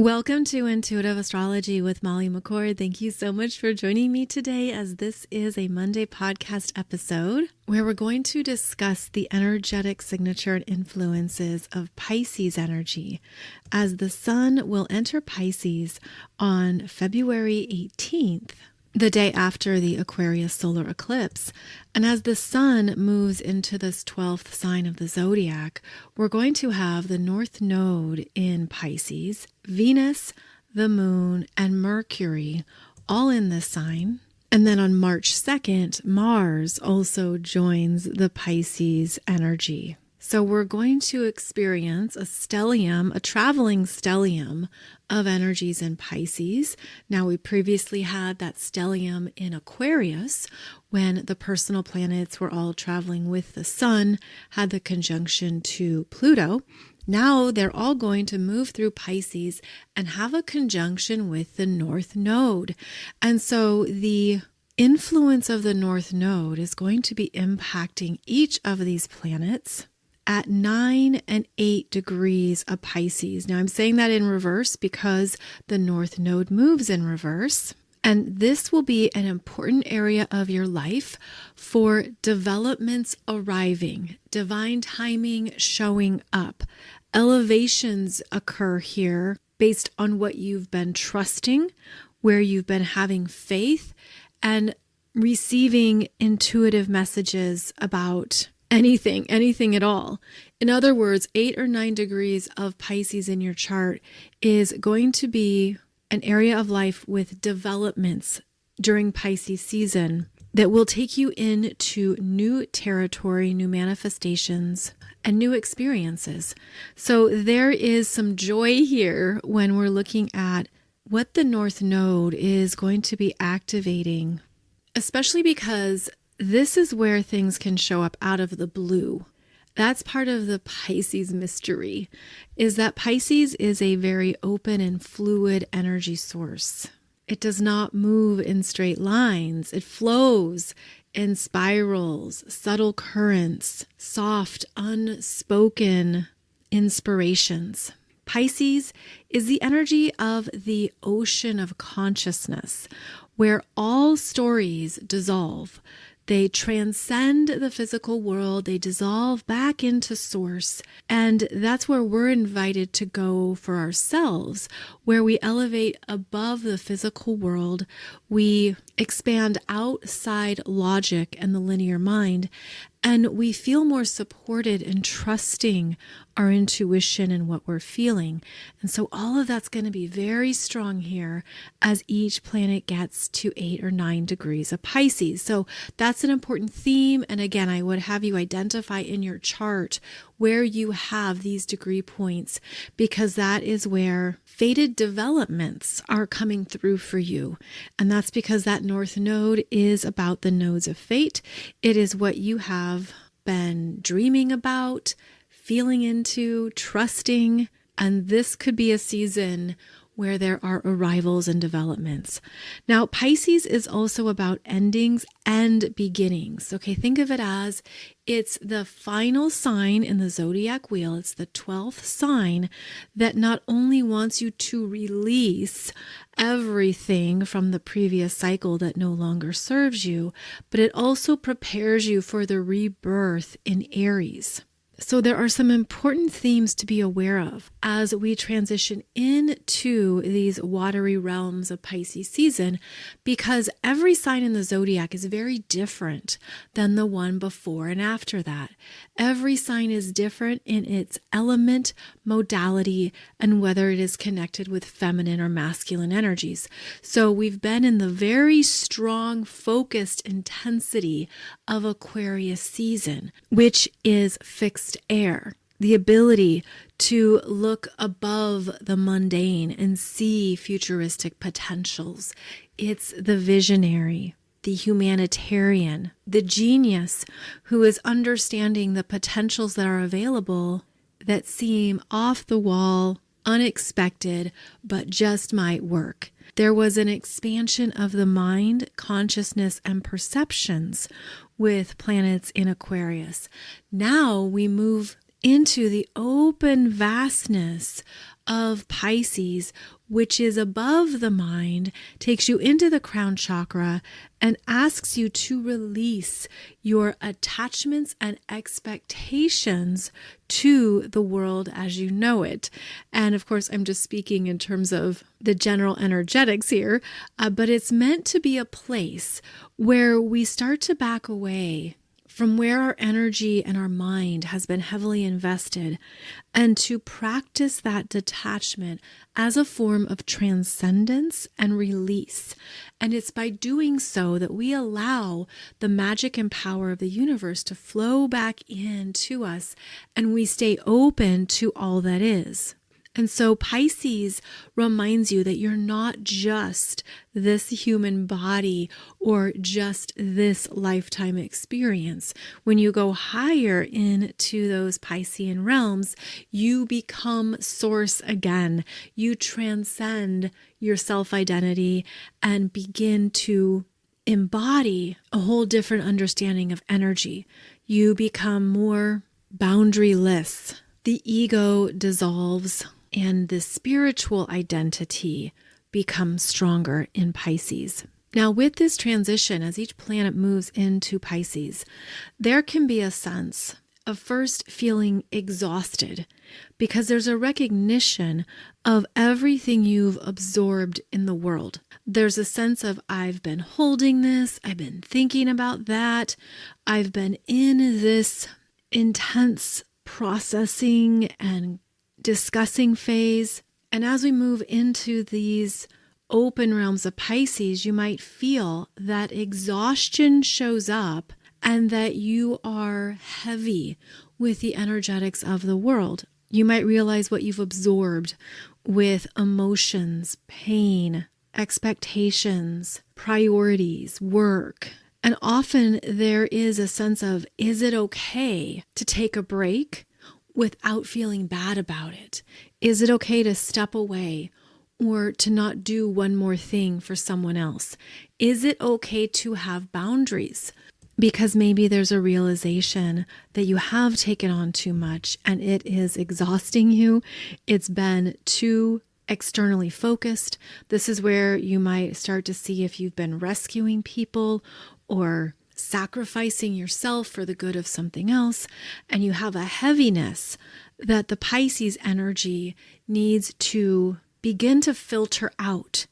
Welcome to Intuitive Astrology with Molly McCord. Thank you so much for joining me today, as this is a Monday podcast episode where we're going to discuss the energetic signature and influences of Pisces energy, as the sun will enter Pisces on February 18th, the day after the Aquarius solar eclipse. And as the sun moves into this 12th sign of the zodiac, we're going to have the North Node in Pisces, Venus, the Moon, and Mercury all in this sign. And then on March 2nd, Mars also joins the Pisces energy. So we're going to experience a stellium, a traveling stellium of energies in Pisces. Now, we previously had that stellium in Aquarius when the personal planets were all traveling with the sun, had the conjunction to Pluto. Now they're all going to move through Pisces and have a conjunction with the North Node. And so the influence of the North Node is going to be impacting each of these planets at 9 and 8 degrees of Pisces. Now, I'm saying that in reverse because the North Node moves in reverse. And this will be an important area of your life for developments arriving, divine timing showing up. Elevations occur here based on what you've been trusting, where you've been having faith, and receiving intuitive messages about anything at all. In other words, 8 or 9 degrees of Pisces in your chart is going to be an area of life with developments during Pisces season that will take you into new territory, new manifestations, and new experiences. So there is some joy here when we're looking at what the North Node is going to be activating, especially because this is where things can show up out of the blue. That's part of the Pisces mystery, is that Pisces is a very open and fluid energy source. It does not move in straight lines. It flows in spirals, subtle currents, soft, unspoken inspirations. Pisces is the energy of the ocean of consciousness, where all stories dissolve. They transcend the physical world, they dissolve back into source, and that's where we're invited to go for ourselves, where we elevate above the physical world, we expand outside logic and the linear mind, and we feel more supported and trusting our intuition and what we're feeling. And so all of that's going to be very strong here as each planet gets to 8 or 9 degrees of Pisces. So that's an important theme. And again, I would have you identify in your chart where you have these degree points, because that is where fated developments are coming through for you. And that's because that North Node is about the nodes of fate. It is what you have been dreaming about, feeling into, trusting. And this could be a season where there are arrivals and developments. Now, Pisces is also about endings and beginnings. Okay, think of it as it's the final sign in the zodiac wheel. It's the 12th sign that not only wants you to release everything from the previous cycle that no longer serves you, but it also prepares you for the rebirth in Aries. So there are some important themes to be aware of as we transition into these watery realms of Pisces season, because every sign in the zodiac is very different than the one before and after that. Every sign is different in its element, modality, and whether it is connected with feminine or masculine energies. So we've been in the very strong, focused intensity of Aquarius season, which is fixed air, the ability to look above the mundane and see futuristic potentials. It's the visionary, the humanitarian, the genius who is understanding the potentials that are available that seem off the wall, unexpected, but just might work. There was an expansion of the mind, consciousness, and perceptions with planets in Aquarius. Now we move into the open vastness of Pisces, which is above the mind, takes you into the crown chakra and asks you to release your attachments and expectations to the world as you know it. And of course, I'm just speaking in terms of the general energetics here, but it's meant to be a place where we start to back away from where our energy and our mind has been heavily invested, and to practice that detachment as a form of transcendence and release. And it's by doing so that we allow the magic and power of the universe to flow back into us, and we stay open to all that is. And so Pisces reminds you that you're not just this human body or just this lifetime experience. When you go higher into those Piscean realms, you become source again. You transcend your self-identity and begin to embody a whole different understanding of energy. You become more boundaryless. The ego dissolves, and the spiritual identity becomes stronger in Pisces. Now, with this transition, as each planet moves into Pisces, there can be a sense of first feeling exhausted because there's a recognition of everything you've absorbed in the world. There's a sense of, I've been holding this, I've been thinking about that, I've been in this intense processing and discussing phase. And as we move into these open realms of Pisces, you might feel that exhaustion shows up and that you are heavy with the energetics of the world. You might realize what you've absorbed with emotions, pain, expectations, priorities, work. And often there is a sense of, is it okay to take a break without feeling bad about it? Is it okay to step away or to not do one more thing for someone else? Is it okay to have boundaries? Because maybe there's a realization that you have taken on too much and it is exhausting you. It's been too externally focused. This is where you might start to see if you've been rescuing people or sacrificing yourself for the good of something else, and you have a heaviness that the Pisces energy needs to begin to filter out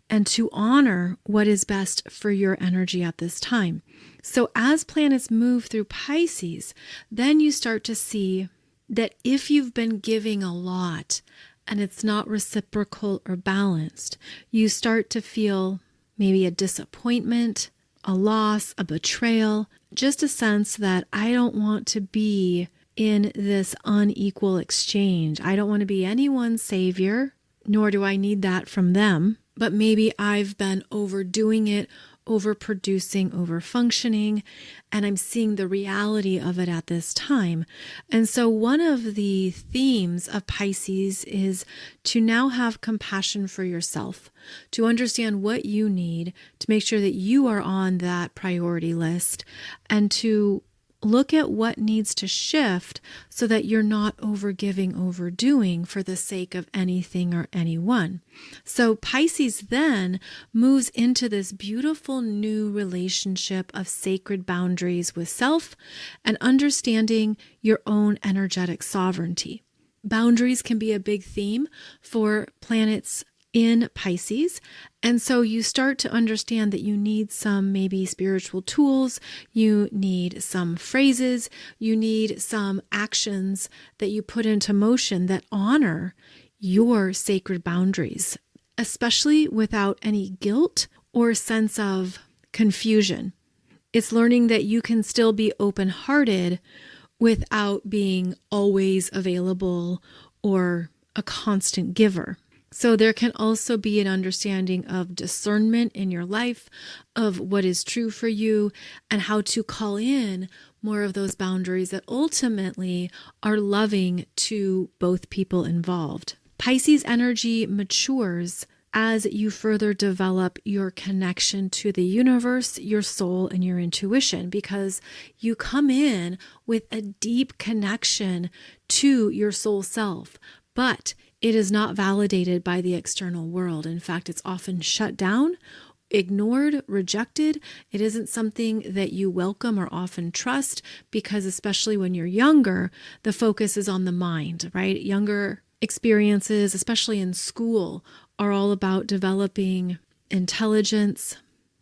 and to honor what is best for your energy at this time. So as planets move through Pisces, then you start to see that if you've been giving a lot and it's not reciprocal or balanced, you start to feel maybe a disappointment, a loss, a betrayal, just a sense that I don't want to be in this unequal exchange. I don't want to be anyone's savior, nor do I need that from them. But maybe I've been overdoing it, overproducing, overfunctioning, and I'm seeing the reality of it at this time. And so one of the themes of Pisces is to now have compassion for yourself, to understand what you need, to make sure that you are on that priority list, and to look at what needs to shift so that you're not overgiving, overdoing for the sake of anything or anyone. So Pisces then moves into this beautiful new relationship of sacred boundaries with self and understanding your own energetic sovereignty. Boundaries can be a big theme for planets in Pisces. And so you start to understand that you need some maybe spiritual tools, you need some phrases, you need some actions that you put into motion that honor your sacred boundaries, especially without any guilt or sense of confusion. It's learning that you can still be open-hearted without being always available or a constant giver. So there can also be an understanding of discernment in your life, of what is true for you, and how to call in more of those boundaries that ultimately are loving to both people involved. Pisces energy matures as you further develop your connection to the universe, your soul, and your intuition, because you come in with a deep connection to your soul self, but it is not validated by the external world. In fact, it's often shut down, ignored, rejected. It isn't something that you welcome or often trust, because especially when you're younger, the focus is on the mind, right? Younger experiences, especially in school, are all about developing intelligence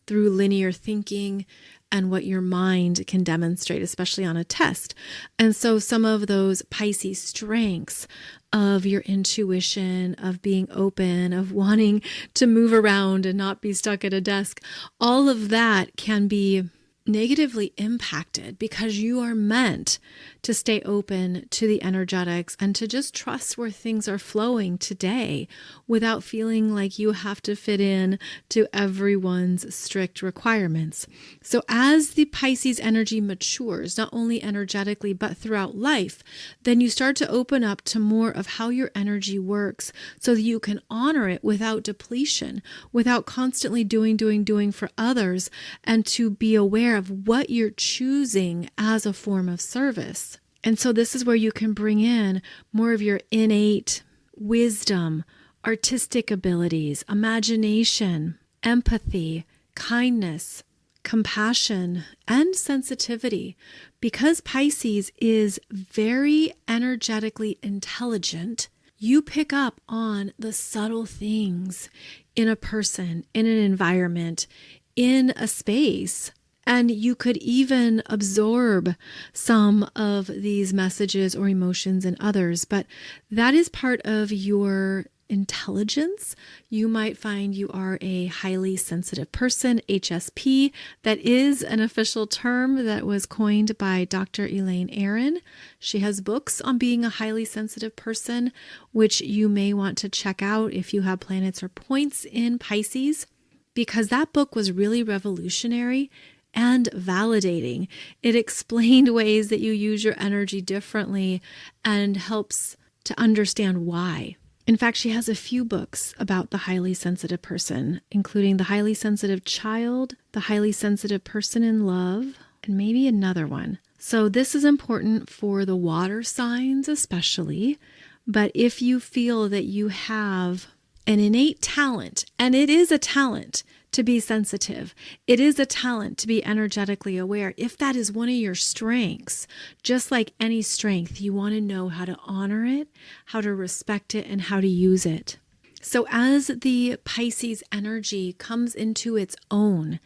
through linear thinking and what your mind can demonstrate, especially on a test. And so some of those Pisces strengths of your intuition, of being open, of wanting to move around and not be stuck at a desk, all of that can be negatively impacted because you are meant to stay open to the energetics and to just trust where things are flowing today without feeling like you have to fit in to everyone's strict requirements. So as the Pisces energy matures, not only energetically, but throughout life, then you start to open up to more of how your energy works so that you can honor it without depletion, without constantly doing for others, and to be aware of what you're choosing as a form of service. And so this is where you can bring in more of your innate wisdom, artistic abilities, imagination, empathy, kindness, compassion, and sensitivity. Because Pisces is very energetically intelligent, you pick up on the subtle things in a person, in an environment, in a space. And you could even absorb some of these messages or emotions in others, but that is part of your intelligence. You might find you are a highly sensitive person, HSP. That is an official term that was coined by Dr. Elaine Aron. She has books on being a highly sensitive person, which you may want to check out if you have planets or points in Pisces, because that book was really revolutionary and validating. It explained ways that you use your energy differently and helps to understand why. In fact, she has a few books about the highly sensitive person, including The Highly Sensitive Child, The Highly Sensitive Person in Love, and maybe another one. So this is important for the water signs especially, but if you feel that you have an innate talent, and it is a talent to be sensitive, it is a talent to be energetically aware. If that is one of your strengths, just like any strength, you want to know how to honor it, how to respect it, and how to use it. So as the Pisces energy comes into its own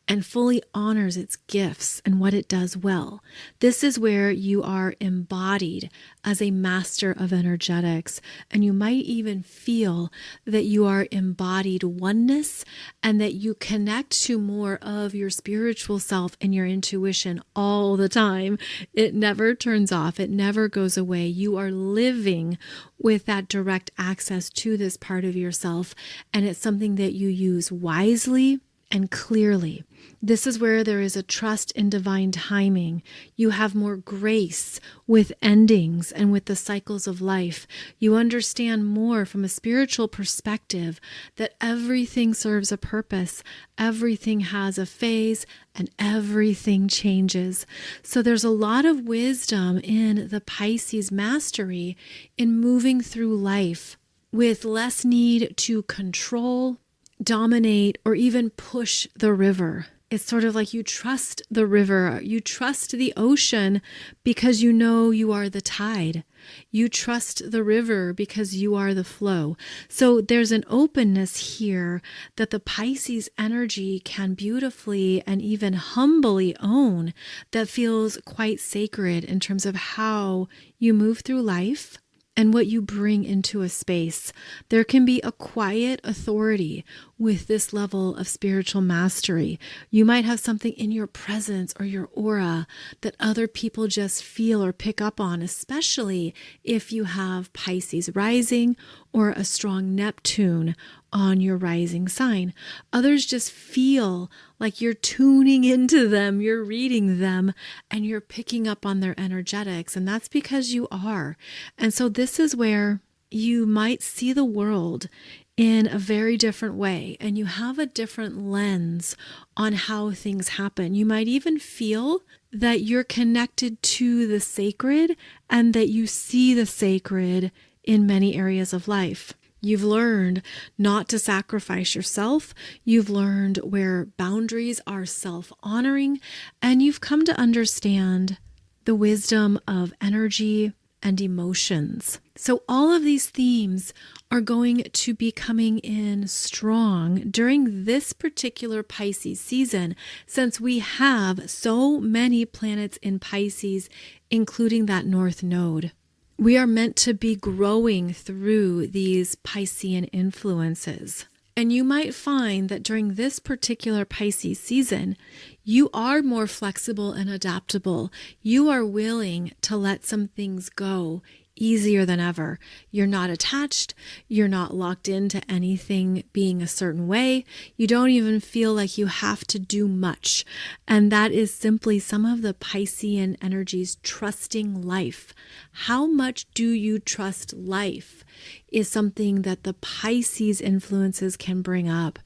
and fully honors its gifts and what it does well, this is where you are embodied as a master of energetics. And you might even feel that you are embodied oneness and that you connect to more of your spiritual self and your intuition all the time. It never turns off. It never goes away. You are living with that direct access to this part of yourself, and it's something that you use wisely and clearly. This is where there is a trust in divine timing. You have more grace with endings and with the cycles of life. You understand more from a spiritual perspective that everything serves a purpose, everything has a phase, and everything changes. So there's a lot of wisdom in the Pisces mastery in moving through life with less need to control, dominate, or even push the river. It's sort of like you trust the river, you trust the ocean because you know you are the tide. You trust the river because you are the flow. So there's an openness here that the Pisces energy can beautifully and even humbly own that feels quite sacred in terms of how you move through life and what you bring into a space. There can be a quiet authority with this level of spiritual mastery. You might have something in your presence or your aura that other people just feel or pick up on, especially if you have Pisces rising or a strong Neptune on your rising sign. Others just feel like you're tuning into them, you're reading them, and you're picking up on their energetics. And that's because you are. And so this is where you might see the world in a very different way, and you have a different lens on how things happen. You might even feel that you're connected to the sacred and that you see the sacred in many areas of life. You've learned not to sacrifice yourself. You've learned where boundaries are self-honoring, and you've come to understand the wisdom of energy and emotions. So all of these themes are going to be coming in strong during this particular Pisces season, since we have so many planets in Pisces, including that North Node. We are meant to be growing through these Piscean influences. And you might find that during this particular Pisces season, you are more flexible and adaptable. You are willing to let some things go easier than ever. You're not attached. You're not locked into anything being a certain way. You don't even feel like you have to do much. And that is simply some of the Piscean energies trusting life. How much do you trust life is something that the Pisces influences can bring up.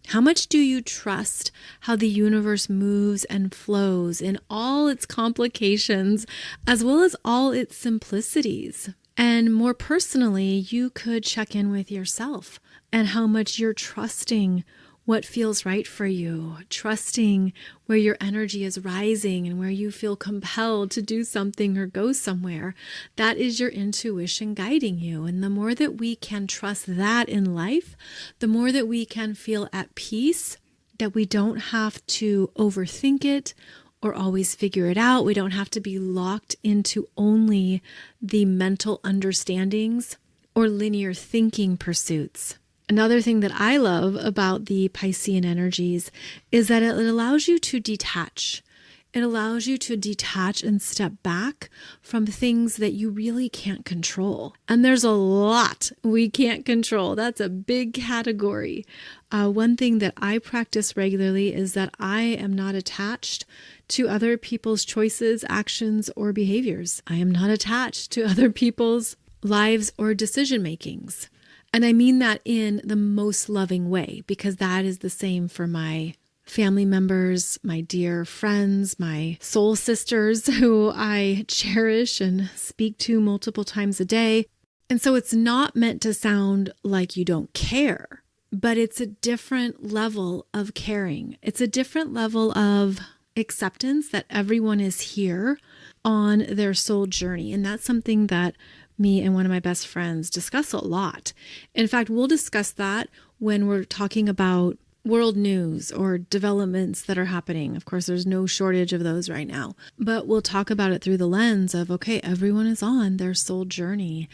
How much do you trust how the universe moves and flows in all its complications, as well as all its simplicities? And more personally, you could check in with yourself and how much you're trusting what feels right for you, trusting where your energy is rising and where you feel compelled to do something or go somewhere. That is your intuition guiding you. And the more that we can trust that in life, the more that we can feel at peace, that we don't have to overthink it or always figure it out. We don't have to be locked into only the mental understandings or linear thinking pursuits. Another thing that I love about the Piscean energies is that it allows you to detach. It allows you to detach and step back from things that you really can't control. And there's a lot we can't control. That's a big category. One thing that I practice regularly is that I am not attached to other people's choices, actions, or behaviors. I am not attached to other people's lives or decision makings. And I mean that in the most loving way, because that is the same for my family members, my dear friends, my soul sisters who I cherish and speak to multiple times a day. And so it's not meant to sound like you don't care, but it's a different level of caring. It's a different level of acceptance that everyone is here on their soul journey. And that's something that me and one of my best friends discuss a lot. In fact, we'll discuss that when we're talking about world news or developments that are happening. Of course, there's no shortage of those right now, but we'll talk about it through the lens of, okay, everyone is on their soul journey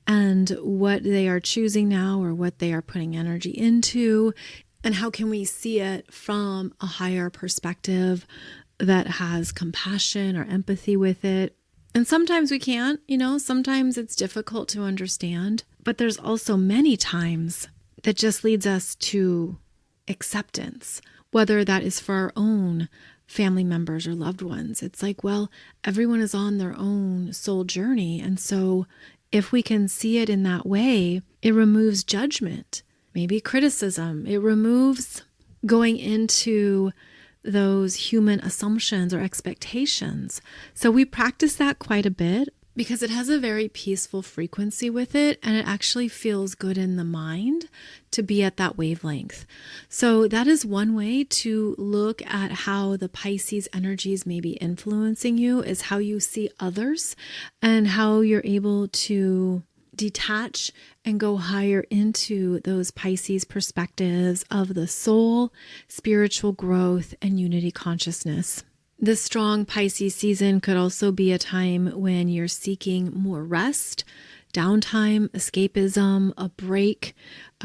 and what they are choosing now or what they are putting energy into, and how can we see it from a higher perspective that has compassion or empathy with it. And sometimes we can't, sometimes it's difficult to understand, but there's also many times that just leads us to acceptance, whether that is for our own family members or loved ones. It's like, well, everyone is on their own soul journey. And so if we can see it in that way, it removes judgment, maybe criticism. It removes going into those human assumptions or expectations. So we practice that quite a bit because it has a very peaceful frequency with it, and it actually feels good in the mind to be at that wavelength. So that is one way to look at how the Pisces energies may be influencing you, is how you see others and how you're able to detach and go higher into those Pisces perspectives of the soul, spiritual growth, and unity consciousness. This strong Pisces season could also be a time when you're seeking more rest, downtime, escapism, a break.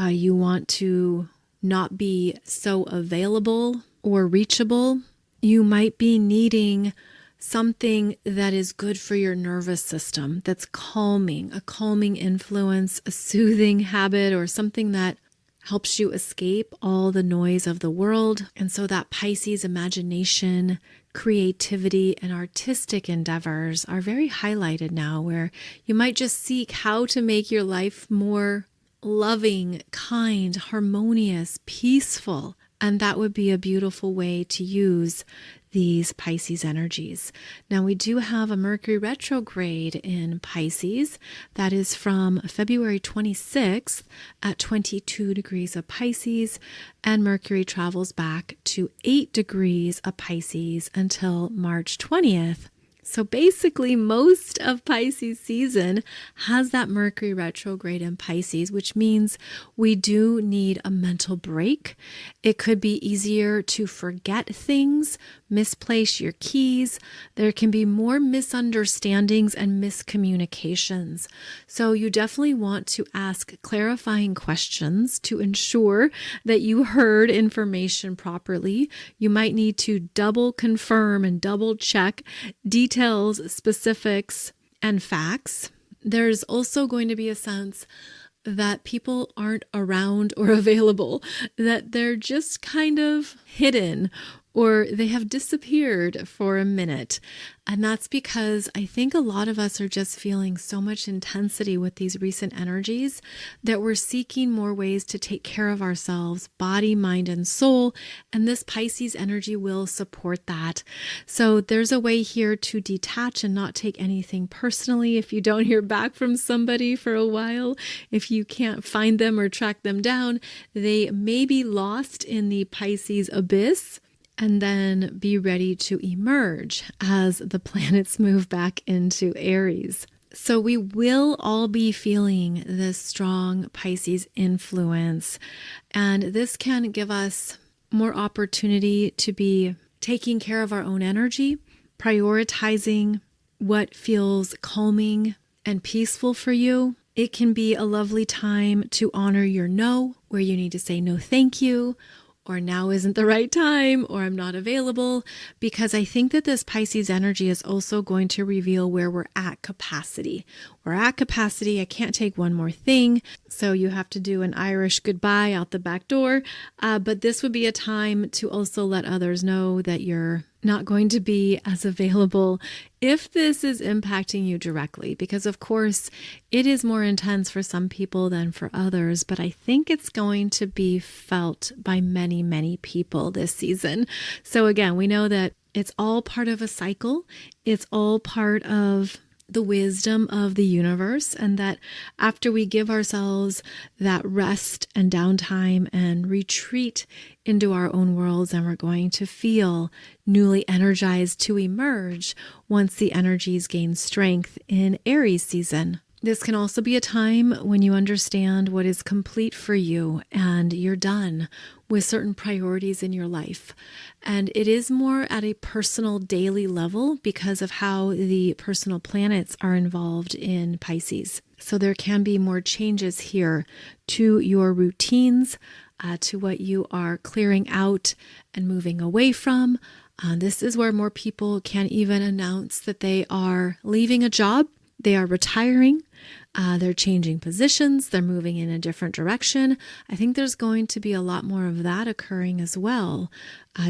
You want to not be so available or reachable. You might be needing something that is good for your nervous system, that's calming, a calming influence, a soothing habit, or something that helps you escape all the noise of the world. And so that Pisces imagination, creativity, and artistic endeavors are very highlighted now, where you might just seek how to make your life more loving, kind, harmonious, peaceful. And that would be a beautiful way to use these Pisces energies. Now, we do have a Mercury retrograde in Pisces that is from February 26th at 22 degrees of Pisces, and Mercury travels back to 8 degrees of Pisces until March 20th. So basically, most of Pisces season has that Mercury retrograde in Pisces, which means we do need a mental break. It could be easier to forget things, misplace your keys. There can be more misunderstandings and miscommunications. So you definitely want to ask clarifying questions to ensure that you heard information properly. You might need to double confirm and double check details, specifics, and facts. There's also going to be a sense that people aren't around or available, that they're just kind of hidden or they have disappeared for a minute. And that's because I think a lot of us are just feeling so much intensity with these recent energies that we're seeking more ways to take care of ourselves, body, mind, and soul. And this Pisces energy will support that. So there's a way here to detach and not take anything personally. If you don't hear back from somebody for a while, if you can't find them or track them down, they may be lost in the Pisces abyss, and then be ready to emerge as the planets move back into Aries. So we will all be feeling this strong Pisces influence, and this can give us more opportunity to be taking care of our own energy, prioritizing what feels calming and peaceful for you. It can be a lovely time to honor your no, where you need to say no thank you, or now isn't the right time, or I'm not available, because I think that this Pisces energy is also going to reveal where we're at capacity. We're at capacity. I can't take one more thing. So you have to do an Irish goodbye out the back door. But this would be a time to also let others know that you're not going to be as available if this is impacting you directly, because of course it is more intense for some people than for others, but I think it's going to be felt by many, many people this season. So again, we know that it's all part of a cycle. It's all part of the wisdom of the universe, and that after we give ourselves that rest and downtime and retreat into our own worlds, and we're going to feel newly energized to emerge once the energies gain strength in Aries season. This can also be a time when you understand what is complete for you and you're done with certain priorities in your life. And it is more at a personal daily level because of how the personal planets are involved in Pisces. So there can be more changes here to your routines, to what you are clearing out and moving away from. This is where more people can even announce that they are leaving a job, they are retiring, they're changing positions, they're moving in a different direction. I think there's going to be a lot more of that occurring as well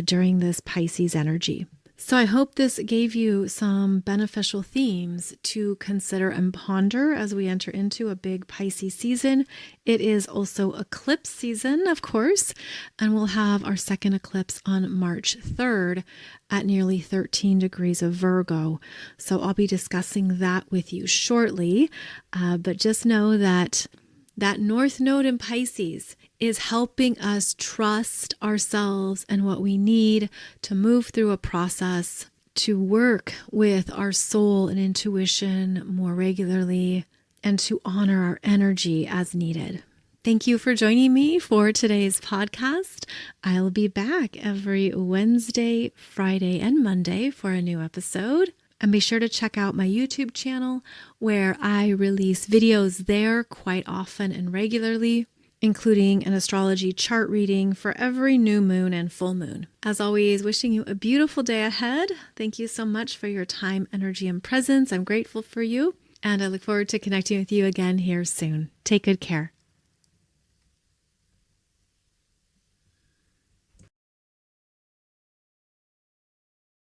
during this Pisces energy. So I hope this gave you some beneficial themes to consider and ponder as we enter into a big Pisces season. It is also eclipse season, of course, and we'll have our second eclipse on March 3rd at nearly 13 degrees of Virgo. So I'll be discussing that with you shortly, but just know that North Node in Pisces is helping us trust ourselves and what we need to move through a process, to work with our soul and intuition more regularly, and to honor our energy as needed. Thank you for joining me for today's podcast. I'll be back every Wednesday, Friday, and Monday for a new episode. And be sure to check out my YouTube channel where I release videos there quite often and regularly, including an astrology chart reading for every new moon and full moon. As always, wishing you a beautiful day ahead. Thank you so much for your time, energy, and presence. I'm grateful for you, and I look forward to connecting with you again here soon. Take good care.